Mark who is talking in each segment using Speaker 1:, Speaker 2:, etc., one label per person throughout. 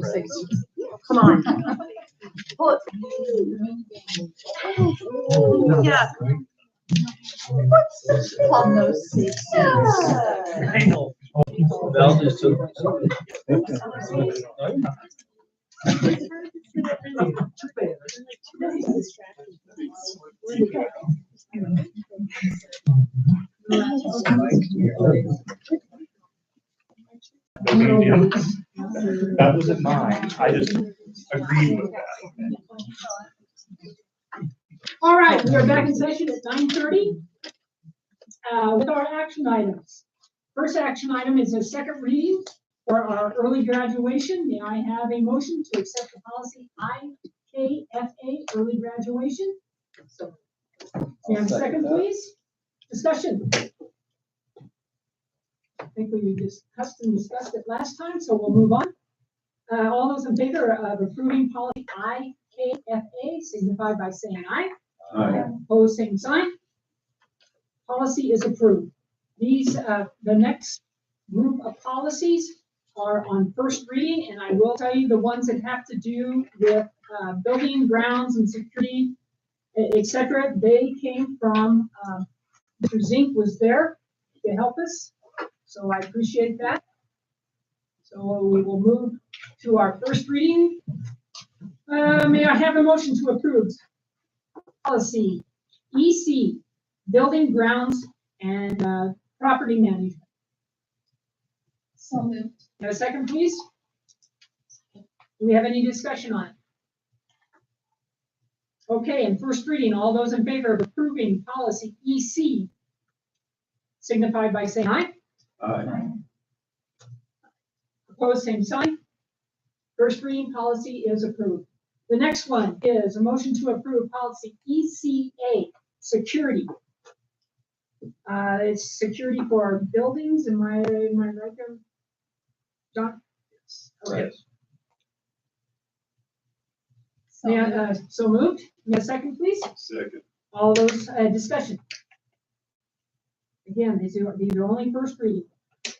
Speaker 1: Come on. Pull it. Yeah. What's on those seats?
Speaker 2: I know. Val just took.
Speaker 3: That wasn't mine. I just agreed with that.
Speaker 4: All right, we are back in session at 9:30 with our action items. First action item is a second reading for our early graduation. May I have a motion to accept the policy IKFA, early graduation? May I have a second, please? Discussion. I think we discussed it last time, so we'll move on. All those in favor of approving policy IKFA signify by saying aye.
Speaker 3: Aye.
Speaker 4: Opposed, same sign. Policy is approved. These, the next group of policies are on first reading, and I will tell you the ones that have to do with building, grounds, and security, et cetera, they came from, Mr. Zink was there to help us, so I appreciate that. So we will move to our first reading. May I have a motion to approve policy EC, building, grounds, and property management?
Speaker 1: So moved.
Speaker 4: Have a second, please? Do we have any discussion on it? Okay, in first reading, all those in favor of approving policy EC signify by saying aye.
Speaker 3: Aye.
Speaker 4: Opposed, same sign. First reading policy is approved. The next one is a motion to approve policy ECA, security. It's security for buildings. Am I right there? John? Okay. May I, so moved. May I second, please?
Speaker 3: Second.
Speaker 4: All those, discussion. Again, these are only first reading.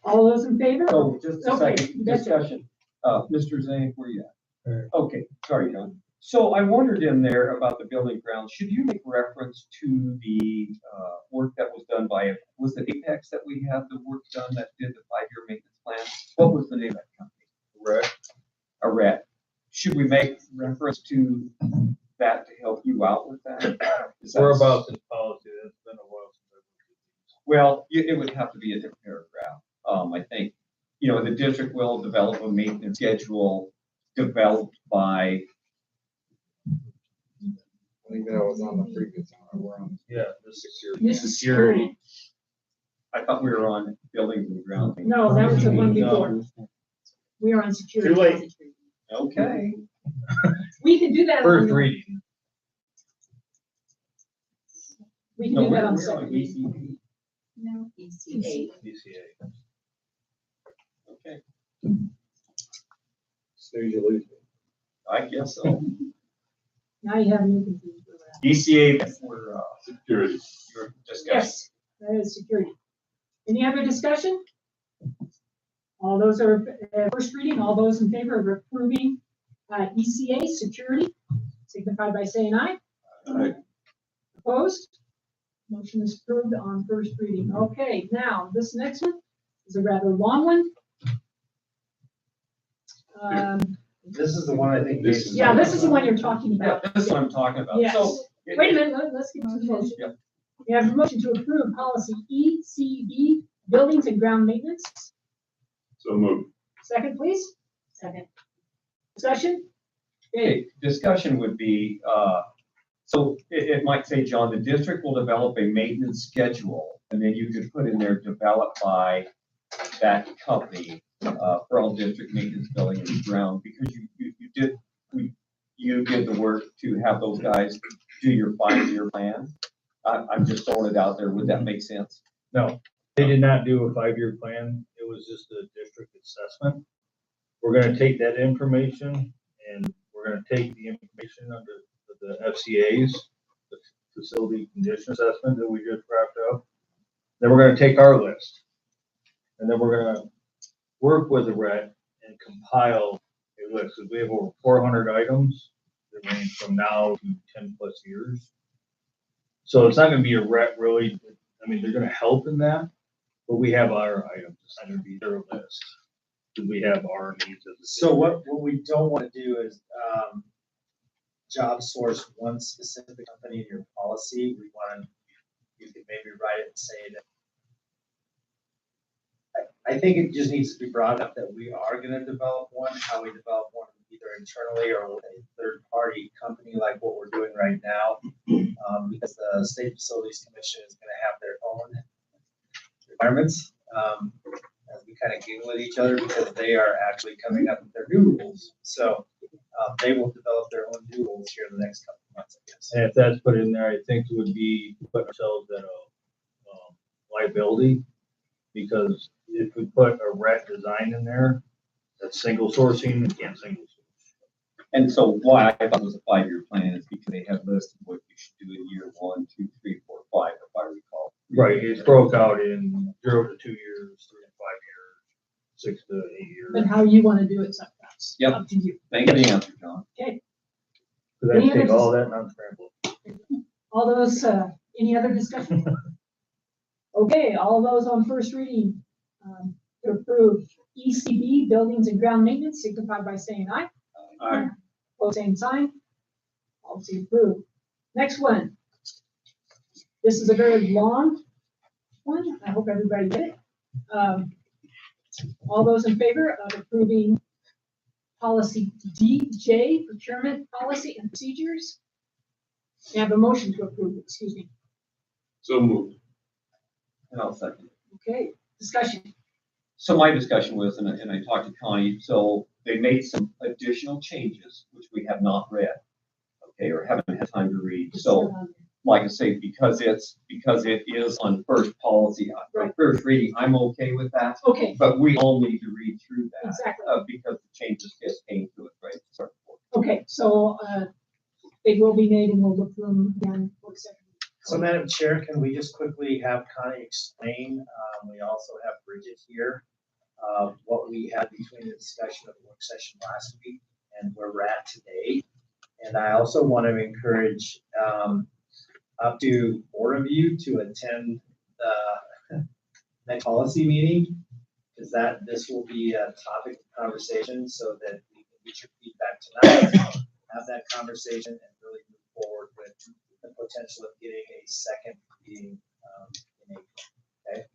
Speaker 4: All those in favor?
Speaker 5: Oh, just a
Speaker 4: Okay,
Speaker 5: second,
Speaker 4: that's it.
Speaker 5: discussion. Mr. Zank, where you at? Okay, sorry, John. So I wondered in there about the building grounds, should you make reference to the, work that was done by, was it Apex that we have the work done that did the 5-year maintenance plan? What was the name of that company? Arret. Should we make reference to that to help you out with that?
Speaker 2: We're about this policy. It's been a while since I've.
Speaker 5: Well, it would have to be a different paragraph. I think, the district will develop a maintenance schedule developed by.
Speaker 6: I think that was on the previous one. We're on.
Speaker 2: Yeah, the security.
Speaker 4: This is security.
Speaker 5: I thought we were on buildings and grounds.
Speaker 4: No, that was the one
Speaker 5: No.
Speaker 4: before. We are on security.
Speaker 3: Too late.
Speaker 5: Okay.
Speaker 4: We can do that.
Speaker 2: First
Speaker 4: on-
Speaker 2: reading.
Speaker 4: We can
Speaker 5: No,
Speaker 4: do that on
Speaker 5: we're
Speaker 4: second reading.
Speaker 5: ECP.
Speaker 1: No, ECA.
Speaker 2: DCA.
Speaker 5: Okay,
Speaker 6: Snooze, you lose.
Speaker 5: I guess so.
Speaker 4: Now you have me confused with that.
Speaker 5: ECA, that's where,
Speaker 3: Security.
Speaker 5: your discussion.
Speaker 4: Yes, that is security. Any other discussion? All those are, first reading, all those in favor of approving, ECA, security, signify by saying aye.
Speaker 3: Aye.
Speaker 4: Opposed? Motion is approved on first reading. Okay, now, this next one is a rather long one.
Speaker 5: This is the one I think.
Speaker 3: This is-
Speaker 4: Yeah, this is the one you're talking
Speaker 5: Yeah,
Speaker 4: about.
Speaker 5: this is what I'm talking about.
Speaker 4: Yes.
Speaker 5: So.
Speaker 4: Wait a minute, let's get to the motion.
Speaker 5: Yep.
Speaker 4: We have a motion to approve policy ECB, buildings and ground maintenance.
Speaker 3: So moved.
Speaker 4: Second, please.
Speaker 1: Second.
Speaker 4: Discussion?
Speaker 5: Okay, discussion would be, so it might say, John, the district will develop a maintenance schedule, and then you could put in there developed by that company, for all district maintenance, building and ground, because you did the work to have those guys do your 5-year plan. I'm just throwing it out there. Would that make sense?
Speaker 2: No, they did not do a 5-year plan. It was just a district assessment. We're gonna take that information and we're gonna take the information under the FCAs, the facility condition assessment that we just wrapped up. Then we're gonna take our list. And then we're gonna work with the RED and compile a list, 'cause we have over 400 items that range from now to 10+ years. So it's not gonna be a really, I mean, they're gonna help in that, but we have our items, it's not gonna be their list. Cause we have our needs as a.
Speaker 7: So what we don't wanna do is, job source one specific company in your policy. We wanna, you could maybe write it and say that. I think it just needs to be brought up that we are gonna develop one, how we develop one either internally or with a third-party company like what we're doing right now. Because the State Facilities Commission is gonna have their own requirements. As we kind of giggle at each other because they are actually coming up with their new rules. So they will develop their own new rules here in the next couple of months, I guess.
Speaker 2: And if that's put in there, I think it would be put ourselves at a liability. Because if we put a red design in there, that's single sourcing, we can't single source.
Speaker 5: And so why I thought it was a 5-year plan is because they have listed what you should do in year 1, 2, 3, 4, 5, if I recall.
Speaker 2: Right, it's broke out in 0 to 2 years, 3 to 5 years, 6 to 8 years.
Speaker 4: But how you wanna do it, so that's
Speaker 5: Yep.
Speaker 4: up to you.
Speaker 5: Thank you for the answer, John.
Speaker 2: Cause I take all that and unscramble.
Speaker 4: All those, any other discussion? Okay, all those on first reading, to approve ECB, buildings and ground maintenance, signify by saying aye.
Speaker 5: Aye.
Speaker 4: Pose same sign. Policy approved. Next one. This is a very long one. I hope everybody get it. All those in favor of approving policy DJ, procurement policy and procedures? May I have a motion to approve, excuse me.
Speaker 3: So moved.
Speaker 5: And I'll second.
Speaker 4: Okay, discussion.
Speaker 5: So my discussion was, and I talked to Connie, so they made some additional changes, which we have not read, okay, or haven't had time to read. So, like I say, because it is on first policy,
Speaker 4: Right.
Speaker 5: first reading, I'm okay with that.
Speaker 4: Okay,
Speaker 5: But we all need to read through that,
Speaker 4: exactly.
Speaker 5: because the changes just came to it, right? Sorry.
Speaker 4: Okay, so, they will be made and we'll look through them again. Work session.
Speaker 7: So Madam Chair, can we just quickly have Connie explain, we also have Bridget here, what we had between the discussion of the work session last week and where we're at today. And I also want to encourage, up to 4 of you to attend the next policy meeting, because this will be a topic of conversation so that we can get your feedback tonight, have that conversation and really move forward with the potential of getting a second meeting in April.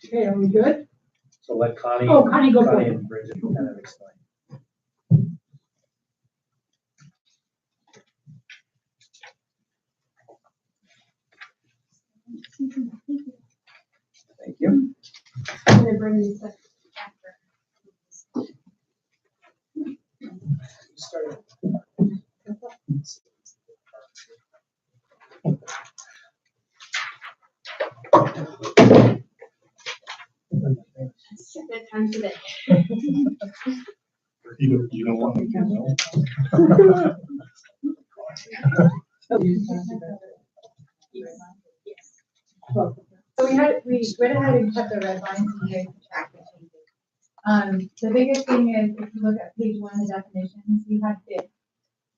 Speaker 4: Okay, are we good?
Speaker 7: So let Connie,
Speaker 4: Oh, Connie, go for
Speaker 7: Connie
Speaker 4: it.
Speaker 7: and Bridget kind of explain.
Speaker 5: Thank you.
Speaker 1: I'm gonna bring these up after.
Speaker 7: Start.
Speaker 1: It's a good time today.
Speaker 3: You don't want me to know?
Speaker 8: So we went ahead and cut the red lines and you guys can track the changes. The biggest thing is, if you look at page 1, the definitions, we had bid.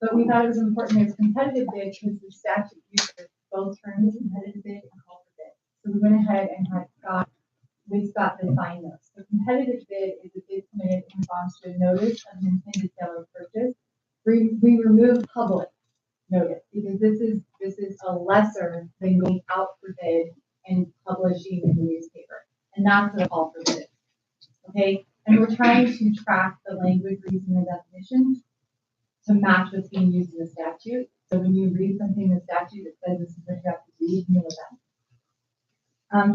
Speaker 8: But we thought it was important, there's competitive bid, because the statute uses both terms, competitive bid and call for bid. So we went ahead and had Scott define those. The competitive bid is a bid submitted in response to a notice of an intended sale or purchase. We removed public notice, because this is a lesser than going out for bid and publishing in the newspaper. And that's what a call for bid is. Okay, and we're trying to track the language used in the definitions to match what's being used in the statute. So when you read something in the statute that says this is what you have to do, you know that.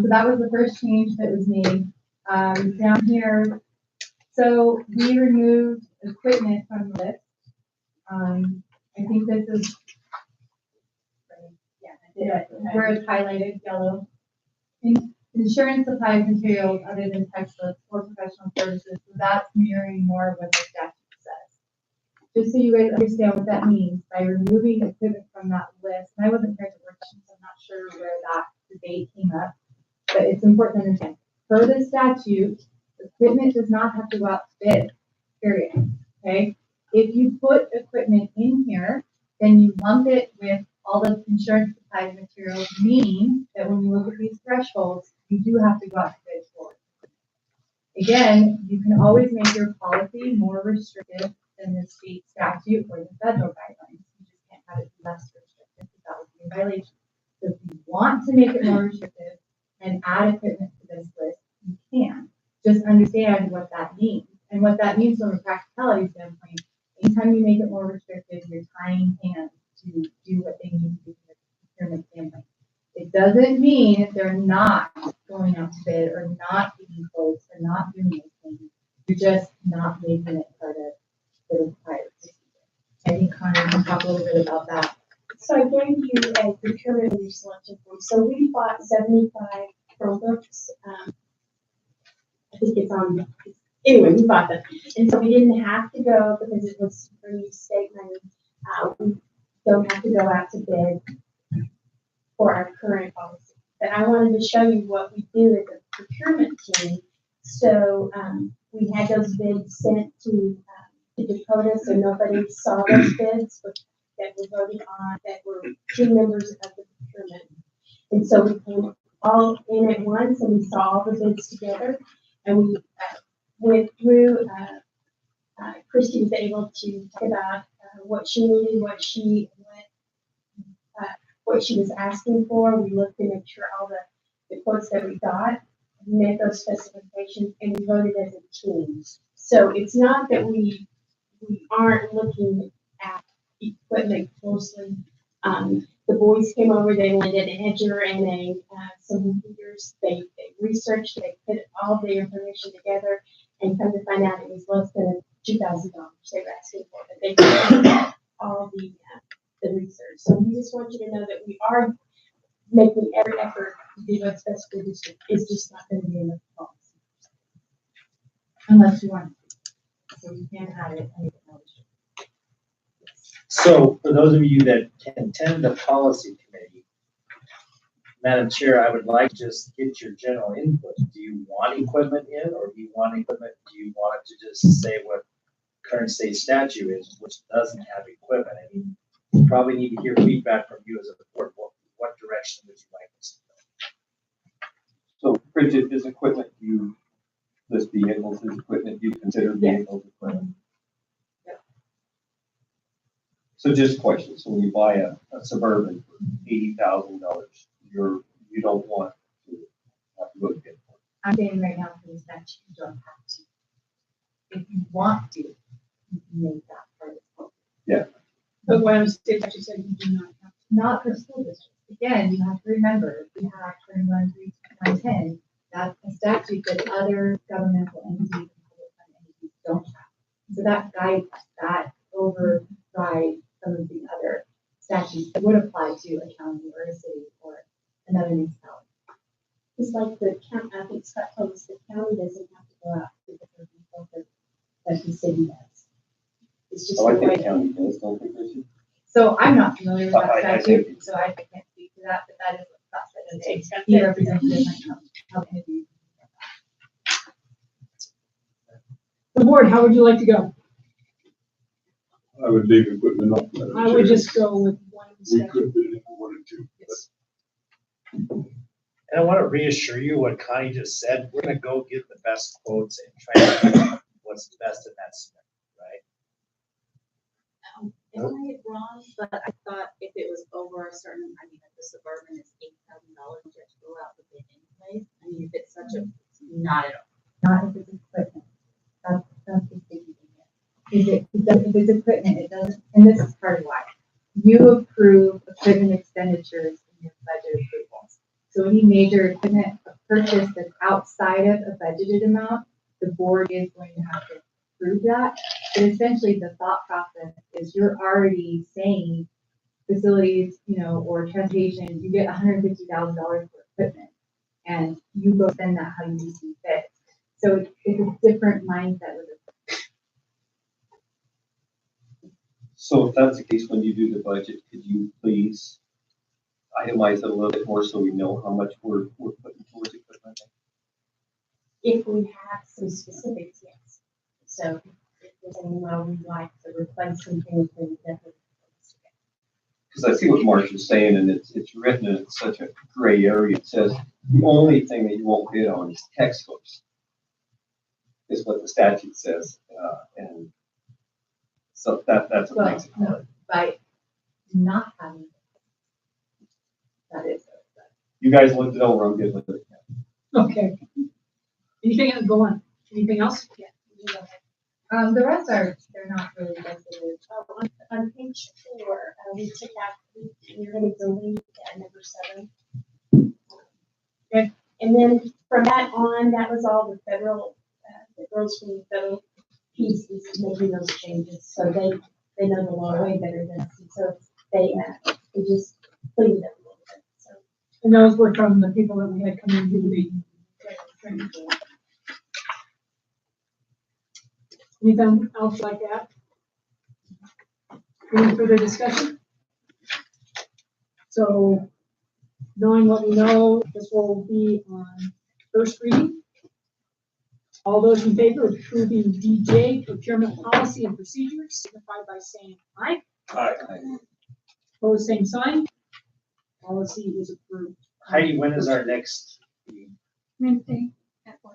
Speaker 8: So that was the first change that was made. Down here, so we removed equipment from the list. I think this is, yeah, where it's highlighted yellow. Insurance supplies materials other than textbooks or professional services, so that's mirroring more what the statute says. Just so you guys understand what that means, by removing equipment from that list, and I wasn't here at the workshop, so I'm not sure where that debate came up, but it's important to understand. Per the statute, equipment does not have to go out to bid. period, okay? If you put equipment in here, then you lump it with all the insurance supplied materials, meaning that when you look at these thresholds, you do have to go out to bid for it. Again, you can always make your policy more restrictive than the state statute or the federal guidelines. You just can't have it less restrictive because that would be a violation. So if you want to make it more restrictive and add equipment to this list, you can. Just understand what that means. And what that means from a practicality standpoint, anytime you make it more restrictive, you're tying hands to do what they need to do from a procurement standpoint. It doesn't mean they're not going out to bid or not getting quotes or not doing those things. You're just not making it part of the required procedure. I think Connor can talk a little bit about that.
Speaker 1: So I gave you a procurement in your selection form. So we bought 75 Chromebooks. I think it's on, anyway, we bought them. And so we didn't have to go because it was free state money. We don't have to go out to bid for our current policy. But I wanted to show you what we do as a procurement team. So we had those bids sent to Dakota, so nobody saw those bids that were voted on, that were team members of the procurement. And so we came all in at once and we saw all the bids together. And we went through, Christy was able to talk about what she needed, what she was asking for. We looked to make sure all the quotes that we got met those specifications, and we voted as a team. So it's not that we aren't looking at equipment closely. The boys came over, they landed an edger and some computers. They researched, they put all the information together, and come to find out it was less than $2,000 they were asking for. But they did all the research. So we just want you to know that we are making every effort to do what's best for the district. It's just not going to be enough policy.
Speaker 8: Unless you want to. So you can add it and you can always.
Speaker 7: So for those of you that can attend the policy committee, Madam Chair, I would like to just get your general input. Do you want equipment in, or do you want equipment? Do you want it to just say what current state statute is, which doesn't have equipment? I mean, you probably need to hear feedback from you as a board. What direction would you like us to go?
Speaker 5: So Bridget, is equipment, you list vehicles as equipment, you consider vehicles equipment?
Speaker 8: Yep.
Speaker 5: So just a question, so when you buy a Suburban for $80,000, you don't want to have to go to bid for it?
Speaker 8: I'm saying right now for the statute, you don't have to. If you want to, you can make that part of the policy.
Speaker 5: Yeah.
Speaker 4: But what I'm saying, you said you do not have.
Speaker 8: Not for school districts. Again, you have to remember, we have 21.3.10, that's a statute that other governmental entities and public fund entities don't have. So that guides, that overrides some of the other statutes that would apply to a county or a city or another municipality.
Speaker 1: It's like the county, I think Scott told us the county doesn't have to go out to the people that the city does. It's just.
Speaker 5: Oh, I
Speaker 1: the way-
Speaker 5: think county does, don't think Bridget?
Speaker 8: So I'm not familiar with that
Speaker 5: I
Speaker 8: statute, so I can't speak to that, but that is what Scott said today. He represents different entities.
Speaker 4: The board, how would you like to go?
Speaker 9: I would leave equipment off. Madam
Speaker 4: I would
Speaker 9: Chair.
Speaker 4: just go with one
Speaker 9: We
Speaker 4: step.
Speaker 9: could do it if we wanted to.
Speaker 4: Yes.
Speaker 7: And I want to reassure you what Connie just said. We're going to go get the best quotes and try to find what's best in that scenario, right?
Speaker 10: Am I wrong? But I thought if it was over a certain, I mean, if the Suburban is $8,000, you have to go out with it anyways. I mean, if it's such a, not at all.
Speaker 8: Not if it's equipment. That's the big thing. If it's equipment, it doesn't, and this is part of why. You approve equipment expenditures in your budget approvals. So any major equipment purchase that's outside of a budgeted amount, the board is going to have to approve that. But essentially the thought process is you're already saying facilities, or transportation, you get $150,000 for equipment and you go spend that how you see fit. So it's a different mindset with it.
Speaker 5: So if that's the case, when you do the budget, could you please itemize it a little bit more so we know how much we're putting towards equipment?
Speaker 1: If we have some specifics, yes. So we're saying, well, we'd like to replace some things and definitely.
Speaker 5: Because I see what Marcia's saying, and it's written in such a gray area. It says the only thing that you won't bid on is textbooks, is what the statute says, and so that's what makes it
Speaker 8: Well,
Speaker 5: hard.
Speaker 8: no, by not having. That is.
Speaker 5: You guys looked it over, I'm good with it.
Speaker 4: Okay. Anything else? Go on. Anything else?
Speaker 8: The rest are, they're not really sensitive.
Speaker 1: On page 4, we took out, we're gonna delete number 7.
Speaker 4: Okay.
Speaker 1: And then from that on, that was all the federal, the girls from the federal pieces making those changes, so they know the law way better than us, and so they just cleaned it up a little bit, so.
Speaker 4: And those were from the people that we had come in to the training. Anything else like that? Any further discussion? So, knowing what we know, this will be on first reading. All those in favor of approving DJ procurement policy and procedures signify by saying aye.
Speaker 3: Aye.
Speaker 4: Opposed, same sign. Policy is approved.
Speaker 7: Heidi, when is our next meeting?
Speaker 8: Wednesday at 4:30.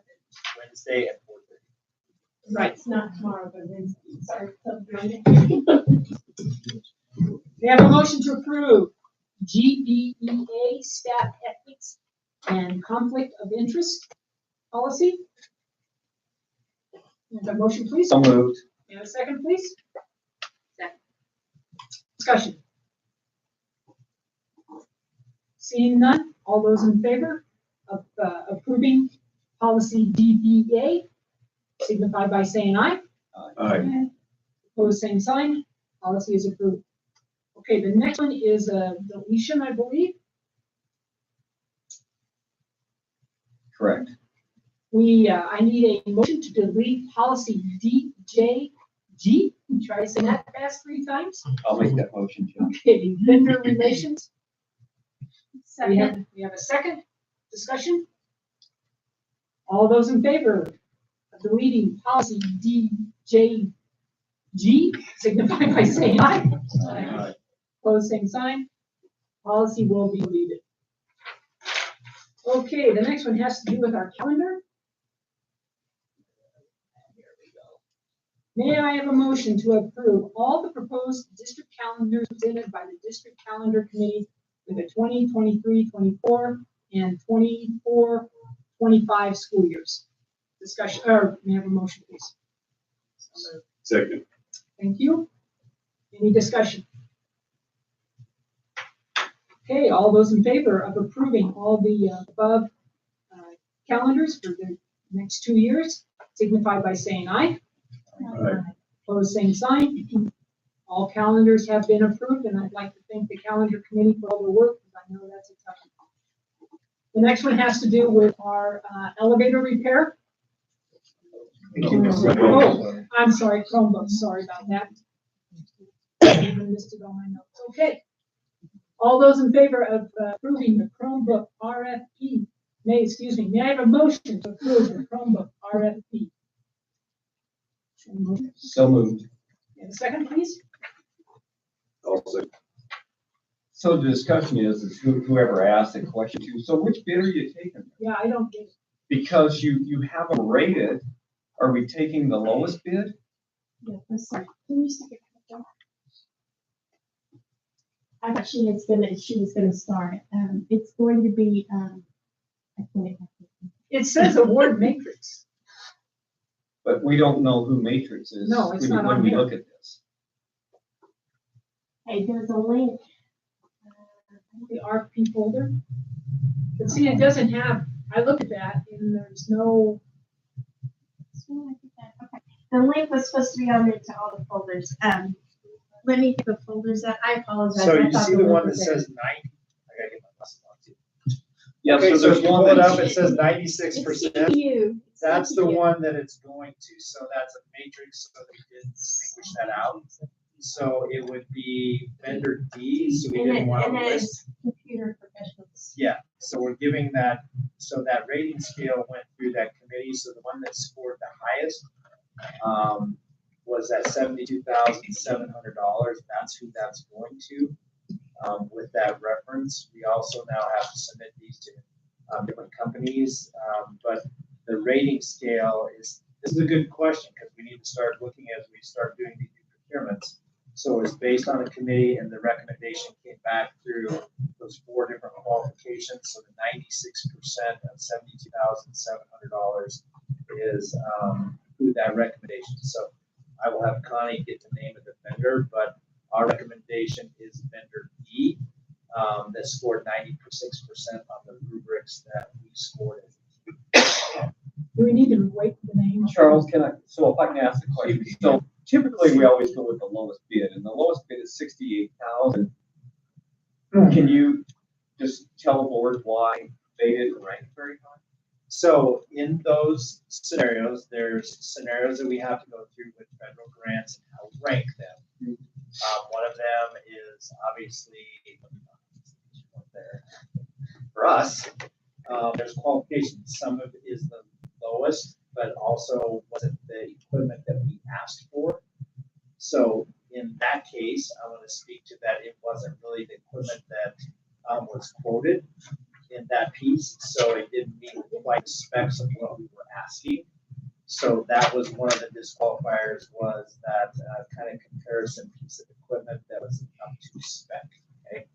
Speaker 7: Wednesday at 4:30.
Speaker 4: Right.
Speaker 1: It's not tomorrow, but Wednesday, sorry, so Monday.
Speaker 4: We have a motion to approve GBEA staff ethics and conflict of interest policy. Is there a motion, please?
Speaker 5: So moved.
Speaker 4: And a second, please? Second. Discussion. Seeing none, all those in favor of approving policy DBA signify by saying aye.
Speaker 9: Aye.
Speaker 4: Opposed, same sign. Policy is approved. Okay, the next one is a deletion, I believe.
Speaker 5: Correct.
Speaker 4: I need a motion to delete policy DJG. Try to say that fast 3 times.
Speaker 5: I'll make that motion, Jim.
Speaker 4: Okay, vendor relations. We
Speaker 1: Second.
Speaker 4: have a second discussion. All those in favor of deleting policy DJG signify by saying aye.
Speaker 5: Aye.
Speaker 4: Opposed, same sign. Policy will be deleted. Okay, the next one has to do with our calendar. May I have a motion to approve all the proposed district calendars presented by the district calendar committee for the 2023-24 and 24-25 school years? Discussion, or may I have a motion, please?
Speaker 9: Second.
Speaker 4: Thank you. Any discussion? Okay, all those in favor of approving all the above calendars for the next 2 years signify by saying aye.
Speaker 9: Aye.
Speaker 4: Opposed, same sign. All calendars have been approved, and I'd like to thank the calendar committee for all their work, because I know that's a tough one. The next one has to do with our elevator repair. Oh, I'm sorry, Chromebooks, sorry about that. I even missed it on my notes. Okay. All those in favor of approving the Chromebook RFP, may I have a motion to approve the Chromebook RFP?
Speaker 5: So moved.
Speaker 4: And a second, please?
Speaker 9: Also.
Speaker 5: So the discussion is whoever asked the question to, so which bid are you taking?
Speaker 4: Yeah, I don't get it.
Speaker 5: Because you have them rated, are we taking the lowest bid?
Speaker 1: Yeah, I'm sorry. Can you stick it back down? Actually, she was gonna start. It's going to be, I think
Speaker 4: It says award matrix.
Speaker 5: But we don't know who Matrix is.
Speaker 4: No, it's not
Speaker 5: when
Speaker 4: on
Speaker 5: we
Speaker 4: here.
Speaker 5: look at this.
Speaker 1: hey, there's a link.
Speaker 4: The RFP folder. But see, it doesn't have, I looked at that and there's no,
Speaker 1: Okay. The link was supposed to be on there to all the folders. Let me get the folders out. I apologize.
Speaker 7: So
Speaker 1: I
Speaker 7: you
Speaker 1: thought
Speaker 7: see the
Speaker 1: link
Speaker 7: one that
Speaker 1: was there.
Speaker 7: says 90? I gotta get my glasses on too.
Speaker 5: Yeah,
Speaker 7: Okay, so
Speaker 5: there's
Speaker 7: if you
Speaker 5: one
Speaker 7: pull it
Speaker 5: that's-
Speaker 7: up, it says
Speaker 1: It's
Speaker 7: 96%.
Speaker 1: CPU.
Speaker 7: That's the
Speaker 1: CPU.
Speaker 7: one that it's going to, so that's a matrix, so we did distinguish that out. So it would be vendor D, so we
Speaker 1: And
Speaker 7: didn't
Speaker 1: it,
Speaker 7: want
Speaker 1: and
Speaker 7: to
Speaker 1: then
Speaker 7: list.
Speaker 1: it's computer professionals.
Speaker 7: Yeah, so we're giving that, so that rating scale went through that committee, so the one that scored the highest was was at $72,700. That's who that's going to. With that reference, we also now have to submit these to different companies. But the rating scale this is a good question because we need to start looking as we start doing these new procurements. So it's based on a committee and the recommendation came back through those 4 different qualifications. So the 96% of $72,700 is who that recommendation. So I will have Connie get the name of the vendor, but our recommendation is vendor D that scored 96% on the rubrics that we scored.
Speaker 4: Do we need to wait for the name?
Speaker 5: Charles, so if I can ask the question, so typically we always go with the lowest bid, and the lowest bid is 68,000. Can you just tell the board why they didn't rank very high?
Speaker 7: So in those scenarios, there's scenarios that we have to go through with federal grants and how we rank them. One of them is obviously there for us. There's qualifications. Some of it is the lowest, but also wasn't the equipment that we asked for. So in that case, I want to speak to that. It wasn't really the equipment that was quoted in that piece, so it didn't meet quite the specs of what we were asking. So that was one of the disqualifiers, was that kind of comparison piece of equipment that was up to spec. Okay,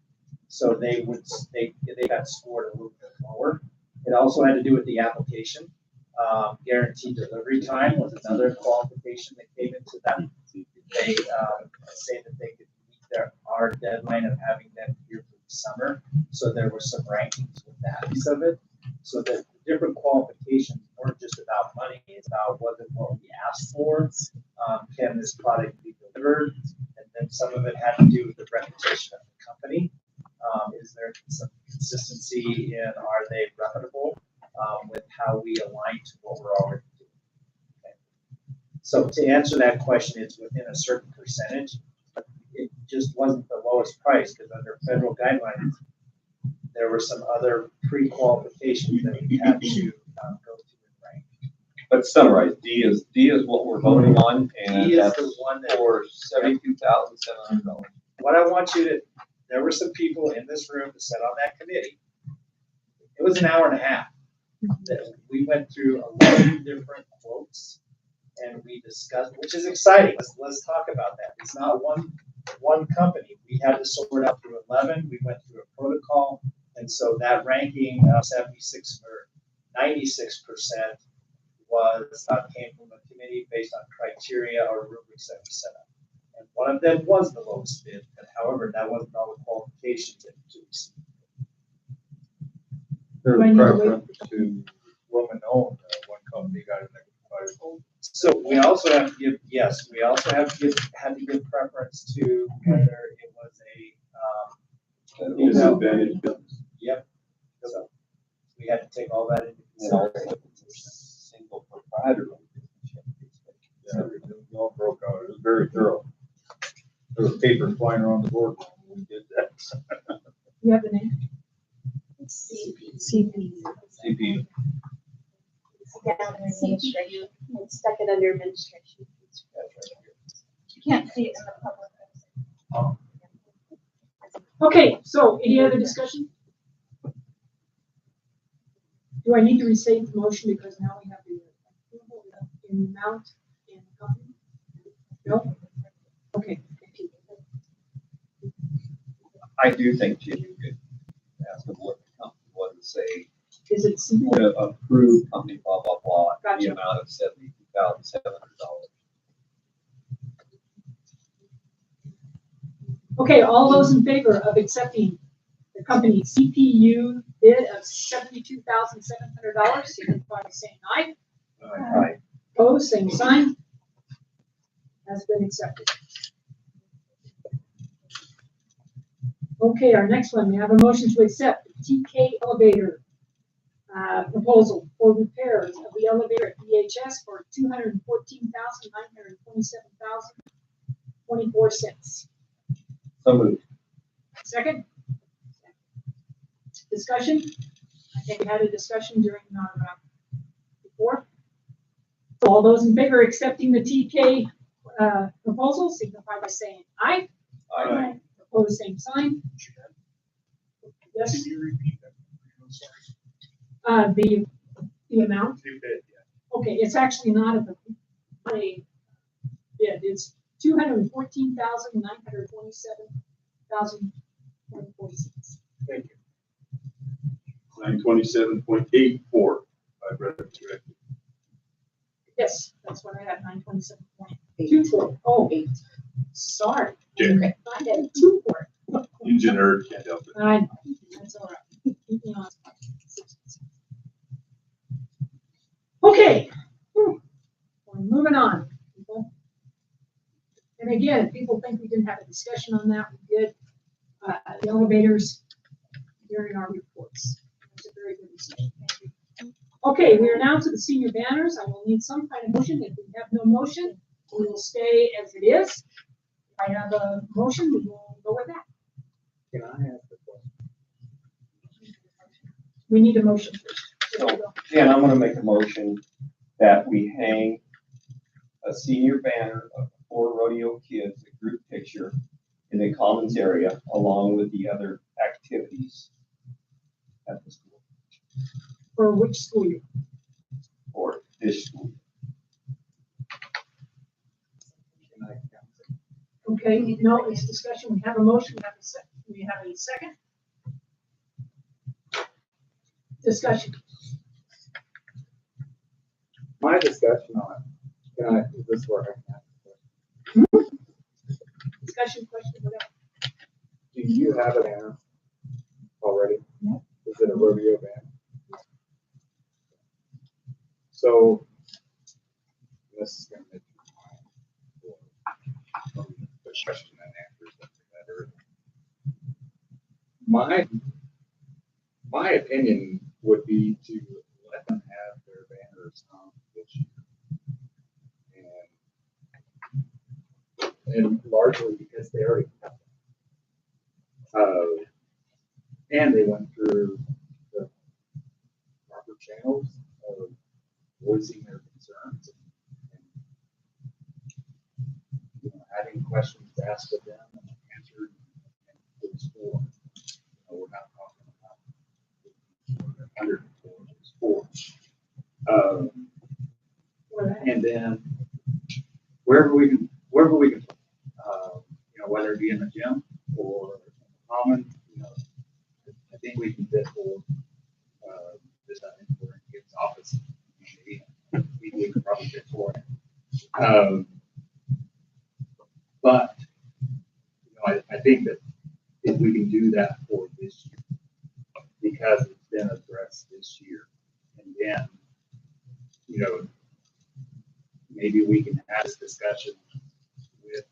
Speaker 7: so they got scored a little bit lower. It also had to do with the application. Guaranteed delivery time was another qualification that came into that. They say that they could meet our deadline of having them here for the summer. So there were some rankings with that piece of it. So the different qualifications weren't just about money, it's about what we asked for. Can this product be delivered? And then some of it had to do with the reputation of the company. Is there some consistency in, are they reputable with how we align to what we're already doing? Okay. So to answer that question, it's within a certain percentage. It just wasn't the lowest price because under federal guidelines, there were some other pre-qualifications that we had to go through and rank.
Speaker 5: But summarize, D is what we're voting on, and
Speaker 7: D is
Speaker 5: that's
Speaker 7: the one that
Speaker 5: for $72,700.
Speaker 7: what I want you to, there were some people in this room that sat on that committee. It was an hour and a half that we went through 11 different quotes and we discussed, which is exciting. Let's talk about that. It's not one company. We had to sort out through 11. We went through a protocol. And so that ranking of 76 or 96% was came from a committee based on criteria or rubrics that we set up. And one of them was the lowest bid, but however, that wasn't all the qualifications that we received.
Speaker 2: There's a preference to woman-owned, one company got it.
Speaker 7: So we also have to give, yes, we also had to give preference to whether it was
Speaker 9: Disadvantage.
Speaker 7: Yep. So we had to take all that into consideration.
Speaker 5: Single proprietor.
Speaker 2: Yeah, it all broke out. It was very thorough. There was paper flying around the board when we did that.
Speaker 4: You have the name?
Speaker 10: CP.
Speaker 2: CP.
Speaker 1: Administration. And stuck it under administration.
Speaker 8: You can't see it in the public.
Speaker 4: Okay, so any other discussion? Do I need to restate the motion because now we have the approval in amount and company? No? Okay.
Speaker 5: I do think Jim, you could ask them what the company was and say,
Speaker 4: Is it CP?
Speaker 5: the approved company, blah, blah, blah, the
Speaker 4: Gotcha.
Speaker 5: amount of $72,700.
Speaker 4: Okay, all those in favor of accepting the company CPU bid of $72,700, signify by saying aye.
Speaker 5: Right.
Speaker 4: Opposed, same sign. Has been accepted. Okay, our next one, we have a motion to accept the TK elevator proposal for repairs of the elevator at VHS for $214,927,024.
Speaker 5: So moved.
Speaker 4: Second? Discussion? I think we had a discussion during our before. All those in favor of accepting the TK proposal, signify by saying aye.
Speaker 5: Aye.
Speaker 4: Opposed, same sign. Yes,
Speaker 3: Can you repeat that? I'm sorry.
Speaker 4: the amount,
Speaker 3: You did,
Speaker 4: okay, it's actually not a bid, it's 214,927,046.
Speaker 3: Thank you.
Speaker 9: 927.84. I've read it correctly.
Speaker 4: Yes, that's what I had, 927.24. Oh, 8. Sorry.
Speaker 9: Okay.
Speaker 4: I had 2 for it.
Speaker 9: You nerd can't help it.
Speaker 4: I know, that's all right. Keep me on. Okay, whew. We're moving on, people. And again, if people think we didn't have a discussion on that, we did. The elevators during our reports. It was a very good discussion. Thank you. Okay, we are now to the senior banners. I will need some kind of motion. If we have no motion, we will stay as it is. If I have a motion, we will go with that.
Speaker 6: Can I ask a question?
Speaker 4: We need a motion first.
Speaker 5: So, Jen, I'm gonna make a motion that we hang a senior banner of 4 rodeo kids, a group picture in the commons area, along with the other activities at the school
Speaker 4: For which school year?
Speaker 5: for this school.
Speaker 6: Can I counsel?
Speaker 4: Okay, no, it's discussion. We have a motion. We have a second. We have a second. Discussion.
Speaker 6: My discussion on it, is this where I can ask a question?
Speaker 4: Discussion, question, whatever.
Speaker 6: Do you have a banner already?
Speaker 4: Yeah.
Speaker 6: Is it a rodeo banner? So, this is gonna make you the question and answer something better. My opinion would be to let them have their banners on this year. And largely because they already have them. And they went through the proper channels of voicing their concerns and having questions asked of them and answered to the school. We're not talking about 104, it's 4. And then wherever we can, whether it be in the gym or in the common, I think we can fit for this for kids' office. We can probably fit for it. But I think that if we can do that for this year, because it's been addressed this year, and then maybe we can have this discussion with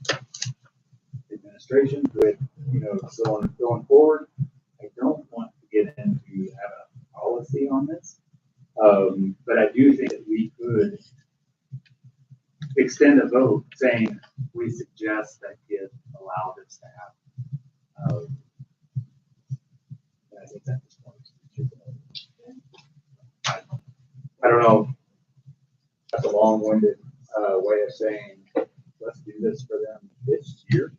Speaker 6: administration, with going forward. I don't want to get into having a policy on this, but I do think that we could extend a vote saying we suggest that kids allow this to happen. And I think at this point, I don't know. That's a long-winded way of saying let's do this for them this year,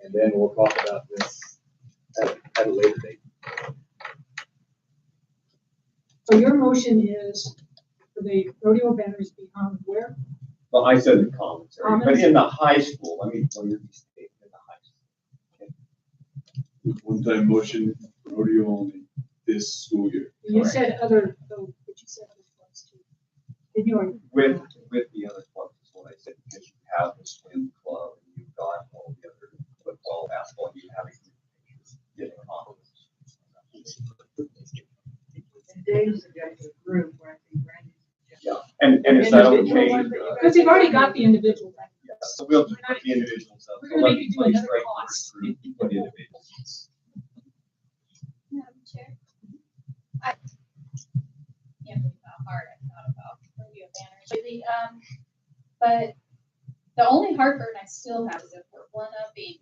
Speaker 6: and then we'll talk about this at a later date.
Speaker 4: So your motion is for the rodeo banners be hung where?
Speaker 5: Well, I said the commons area, but
Speaker 4: Commons?
Speaker 5: in the high school, let me restate, in the high school.
Speaker 9: One-time motion, rodeo only this school year.
Speaker 4: You
Speaker 5: Correct.
Speaker 4: said other, though, but you said other ones too. Did you?
Speaker 5: With the other clubs is what I said, because you have the swim club, and you've got all the other football, basketball, you have getting on.
Speaker 8: Dave's suggested a group where I think Randy's.
Speaker 5: Yeah, and is that
Speaker 4: Individual
Speaker 5: okay?
Speaker 4: ones that you- Because you've already got the individual. ones.
Speaker 5: Yeah, so we'll just put the individuals up.
Speaker 4: We're
Speaker 5: So
Speaker 4: gonna
Speaker 5: let
Speaker 4: make
Speaker 5: me
Speaker 4: you do
Speaker 5: place
Speaker 4: another
Speaker 5: right
Speaker 4: cost.
Speaker 5: first group, put individuals.
Speaker 11: Madam Chair. I can't believe how hard I thought about rodeo banners lately. But the only heartburn I still have is if we're one-upping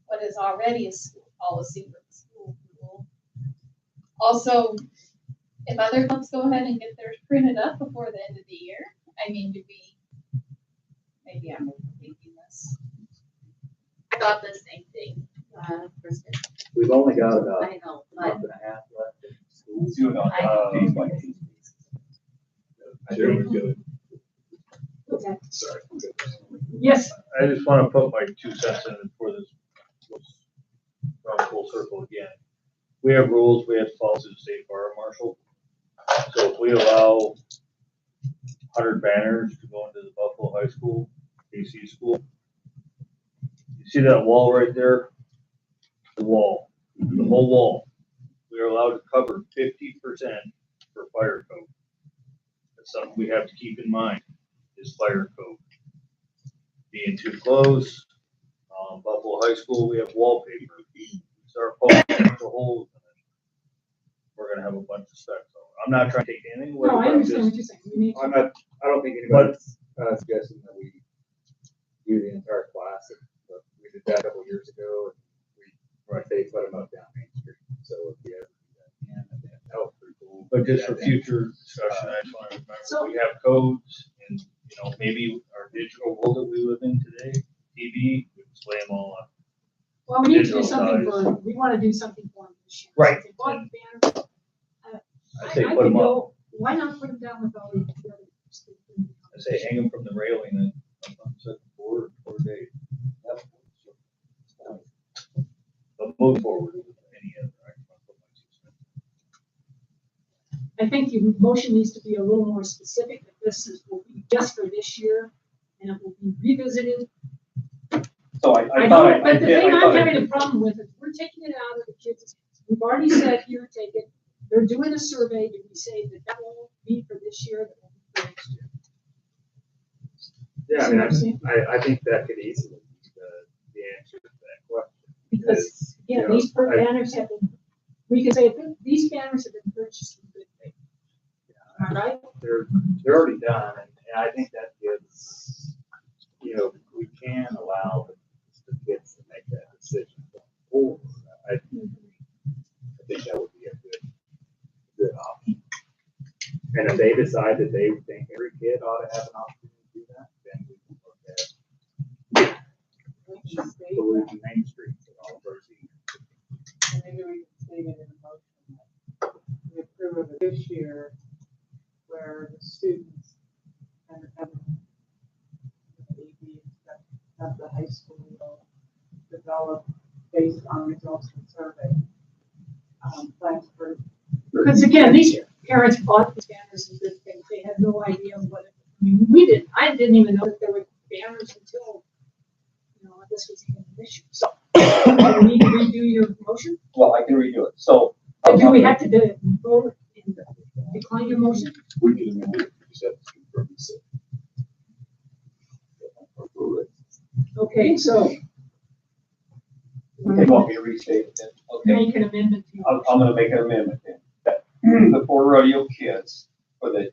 Speaker 11: what is already a school policy for the school rule. Also, if other clubs go ahead and get theirs printed up before the end of the year, I mean, do we
Speaker 10: maybe I'm overthinking this. I thought the same thing, Kristen.
Speaker 6: We've only got about
Speaker 10: I know,
Speaker 6: a
Speaker 10: but
Speaker 6: month and a half left in school.
Speaker 5: Let's do it on, case by case.
Speaker 6: I think
Speaker 4: Okay.
Speaker 6: Sorry.
Speaker 4: Yes,
Speaker 2: I just want to put my 2 cents in before this goes around full circle again. We have rules we have to follow through the state fire marshal. So if we allow 100 banners to go into the Buffalo High School, AC school, you see that wall right there? The wall, the whole wall. We are allowed to cover 50% for fire code. That's something we have to keep in mind, is fire code. Being too close, Buffalo High School, we have wallpaper. We start poking the holes in it, we're gonna have a bunch of specs. So I'm not trying to take anything away.
Speaker 4: no, I
Speaker 2: but I'm
Speaker 4: understand what
Speaker 2: just-
Speaker 4: you're saying. We need
Speaker 6: I'm not, I don't think anybody's suggesting that we do the entire class. But we did that a couple years ago, and they put them up down Main Street. So if we ever do that again, that was pretty cool.
Speaker 2: But just for future discussion, I just want to
Speaker 4: So-
Speaker 2: remember, we have codes and, maybe our digital world that we live in today, TV, we display them all on.
Speaker 4: Well, we need to do
Speaker 2: Digital
Speaker 4: something
Speaker 2: size.
Speaker 4: for, we want to do something for them this year.
Speaker 2: Right.
Speaker 4: They bought the banner.
Speaker 2: I say
Speaker 4: I
Speaker 2: put
Speaker 4: could
Speaker 2: them up.
Speaker 4: go, why not put them down with all the other?
Speaker 2: I say hang them from the railing and up on the second floor or day. But move forward with any other. I just want to put my 2 cents.
Speaker 4: I think your motion needs to be a little more specific, that this will be just for this year, and it will be revisited.
Speaker 5: So I
Speaker 4: I
Speaker 5: thought
Speaker 4: don't, but the thing I'm
Speaker 5: I
Speaker 4: having a problem with is, we're taking it out of the kids' hands. We've already said, here, take it. They're doing a survey, did we say that that won't be for this year, that will be for next year?
Speaker 6: Yeah,
Speaker 4: See what I'm saying?
Speaker 6: I think that could easily be the answer to that question.
Speaker 4: Because,
Speaker 6: you
Speaker 4: yeah,
Speaker 6: know,
Speaker 4: these banners have been, we can say, these banners have been purchased in good faith. Am I right?
Speaker 6: They're already done, and I think that gives, we can allow the kids to make that decision going forward. I think that would be a good option. And if they decide that they think every kid ought to have an opportunity to do that, then we can look at Blue Main Street and all of our seniors.
Speaker 12: Maybe we can state it in a motion that we approve of it this year, where the students and the AD of the high school will develop based on results of the survey. Plans for.
Speaker 4: Because again, these parents bought these banners in good faith. They had no idea what it, I mean, we didn't, I didn't even know that there were banners until, this was even an issue. So, do we need to redo your motion?
Speaker 5: Well, I can redo it. So.
Speaker 4: Or do we have to vote and decline your motion?
Speaker 6: We can amend it, just have to confirm this.
Speaker 4: Okay, so
Speaker 5: They want me to restate it then? Okay.
Speaker 4: make an amendment to your
Speaker 5: I'm gonna make an amendment then. That the 4 rodeo kids for the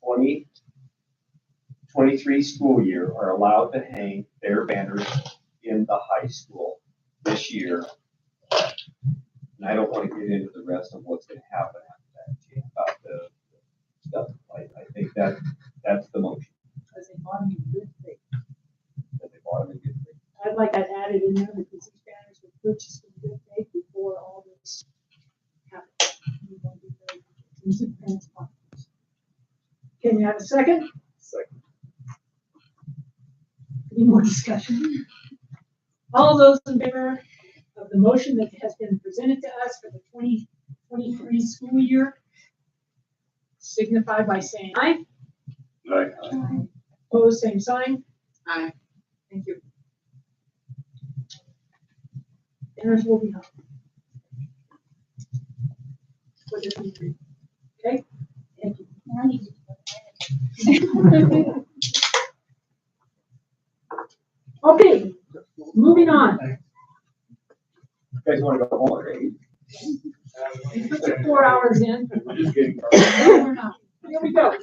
Speaker 5: 2023 school year are allowed to hang their banners in the high school this year. And I don't want to get into the rest of what's gonna happen after that, Jane, about the stuff. I think that's the motion.
Speaker 4: Because they bought them in good faith.
Speaker 5: That they bought them in good faith.
Speaker 4: I'd like that added in there because these banners were purchased in good faith before all this happened. We want to be very transparent. Can we have a second?
Speaker 6: Second.
Speaker 4: Any more discussion? All those in favor of the motion that has been presented to us for the 2023 school year signify by saying aye.
Speaker 6: Right.
Speaker 4: Opposed, same sign.
Speaker 12: Aye.
Speaker 4: Thank you. Banners will be hung. For the 23. Okay? Thank you. Okay, moving on.
Speaker 5: You guys wanna go home already?
Speaker 4: We put the 4 hours in.
Speaker 6: We're just getting.
Speaker 4: No, we're not. Here we go.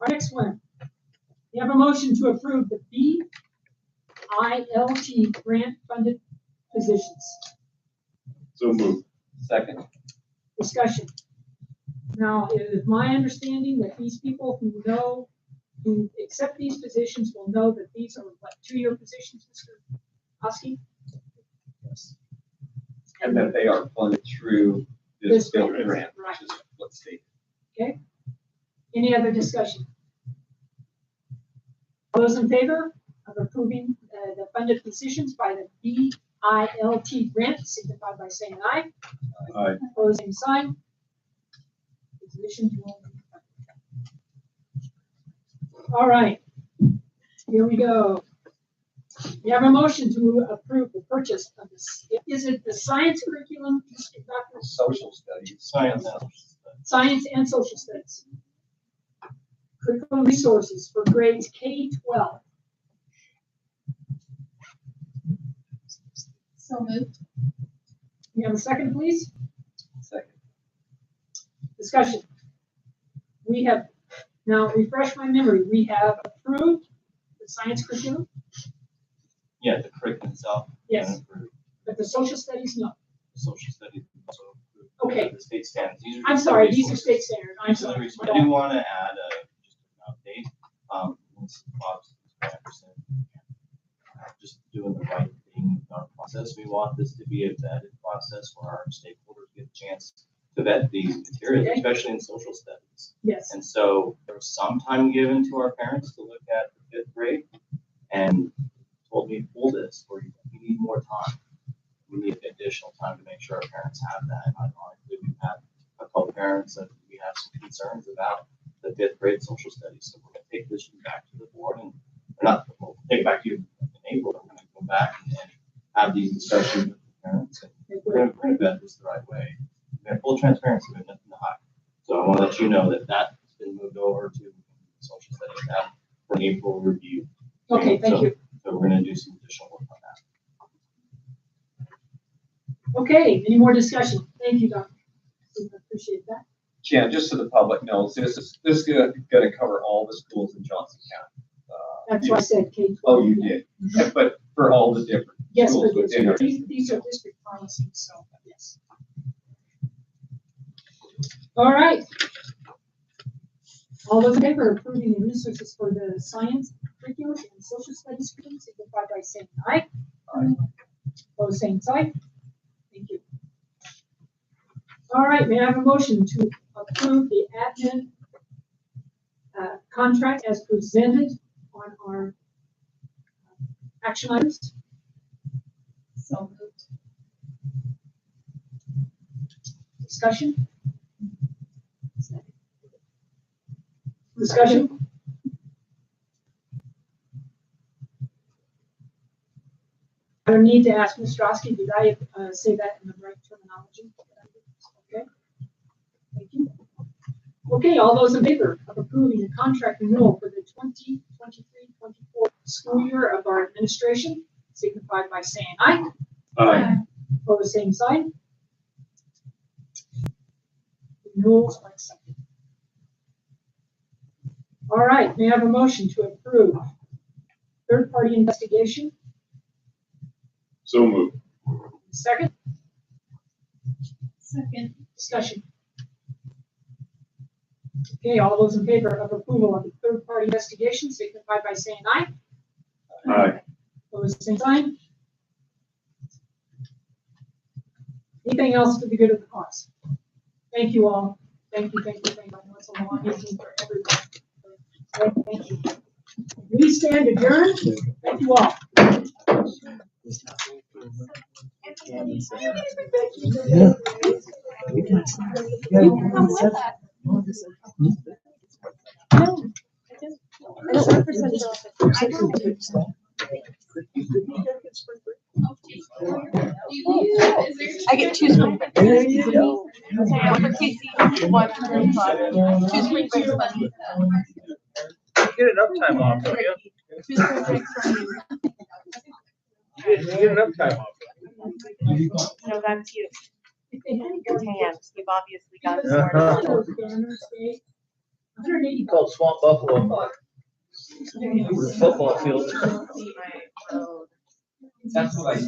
Speaker 4: Our next one. We have a motion to approve the BILT grant funded positions.
Speaker 6: So moved.
Speaker 5: Second.
Speaker 4: Discussion. Now, it is my understanding that these people who know who accept these positions will know that these are what, 2-year positions, Mr. Oski?
Speaker 5: Yes. And that they are funded through this
Speaker 4: This
Speaker 5: building
Speaker 4: grant,
Speaker 5: grant, which is what's stated.
Speaker 4: Okay? Any other discussion? All those in favor of approving the funded positions by the BILT grant, signify by saying aye.
Speaker 9: Aye.
Speaker 4: Opposed, same sign. The positions will be funded. All right, here we go. We have a motion to approve the purchase of this. Is it the science curriculum, Mr. Dr.
Speaker 5: Social studies.
Speaker 4: Science and social studies? Curriculum resources for grades K-12.
Speaker 11: So moved.
Speaker 4: You have a second, please?
Speaker 5: Second.
Speaker 4: Discussion. We have, now refresh my memory, we have approved the science curriculum,
Speaker 13: Yeah, the curriculum itself.
Speaker 4: Yes.
Speaker 13: and for
Speaker 4: but the social studies, no.
Speaker 13: the Social studies also.
Speaker 4: Okay.
Speaker 13: The state standards. These are
Speaker 4: I'm
Speaker 13: just the
Speaker 4: sorry, these are
Speaker 13: resources.
Speaker 4: state standards, I'm
Speaker 13: These are the
Speaker 4: sorry.
Speaker 13: resources. I do want to add just an update. This Bob's 5%. Just doing the right thing in our process. We want this to be a vetted process where our stakeholders get a chance to vet these materials,
Speaker 4: Okay.
Speaker 13: especially in social studies.
Speaker 4: Yes,
Speaker 13: And so there was some time given to our parents to look at the 5th grade and told me, pull this, or we need more time. We need additional time to make sure our parents have that. And ironically, we've had a couple parents that we have some concerns about the 5th grade social studies. So we're gonna take this back to the board and, or not, we'll take it back to you in April. We're gonna go back and have these discussions with the parents. And we're gonna vet this the right way. We have full transparency, we have nothing to hide. So I want to let you know that that's been moved over to social studies tab for April review.
Speaker 4: okay, thank you.
Speaker 13: So we're gonna do some additional work on that.
Speaker 4: Okay, any more discussion? Thank you, Doctor. Appreciate that.
Speaker 5: Yeah, just so the public knows, this is gonna cover all the schools in Johnson County.
Speaker 4: That's why I said K-12.
Speaker 5: Oh, you did, but for all the different
Speaker 4: Yes,
Speaker 5: schools
Speaker 4: but
Speaker 5: within our.
Speaker 4: these are district policies, so, yes. All right. All those in favor of approving the resources for the science curriculum and social studies curriculum, signify by saying aye. Opposed, same sign. Thank you. All right, may I have a motion to approve the admin contract as presented on our action items?
Speaker 11: So moved.
Speaker 4: Discussion? Discussion? I don't need to ask Mr. Oski, did I say that in the right terminology? Okay. Thank you. Okay, all those in favor of approving the contract renewal for the 2023-24 school year of our administration, signify by saying aye.
Speaker 9: Aye.
Speaker 4: Opposed, same sign. Renewals are accepted. All right, may I have a motion to approve third-party investigation?
Speaker 9: So moved.
Speaker 4: Second,
Speaker 11: Second.
Speaker 4: discussion. Okay, all those in favor of approval of the third-party investigation, signify by saying aye.
Speaker 9: Aye.
Speaker 4: Opposed, same sign. Anything else for the good of the cause? Thank you all. Thank you, thank you, thank you. I know it's a long meeting for everyone. Thank you. We stand adjourned. Thank you all.
Speaker 12: I get 2 spring breaks. There you go. One for Casey, one for Bob. 2 spring breaks.
Speaker 2: Get enough time off, don't you?
Speaker 12: 2 spring breaks from you.
Speaker 2: You get enough time off.
Speaker 12: No, that's you. Your hands. You've obviously got it
Speaker 2: Uh-huh.
Speaker 12: sorted.
Speaker 4: 180.
Speaker 2: Called Swamp Buffalo. Football field.
Speaker 12: My road.
Speaker 5: That's what I.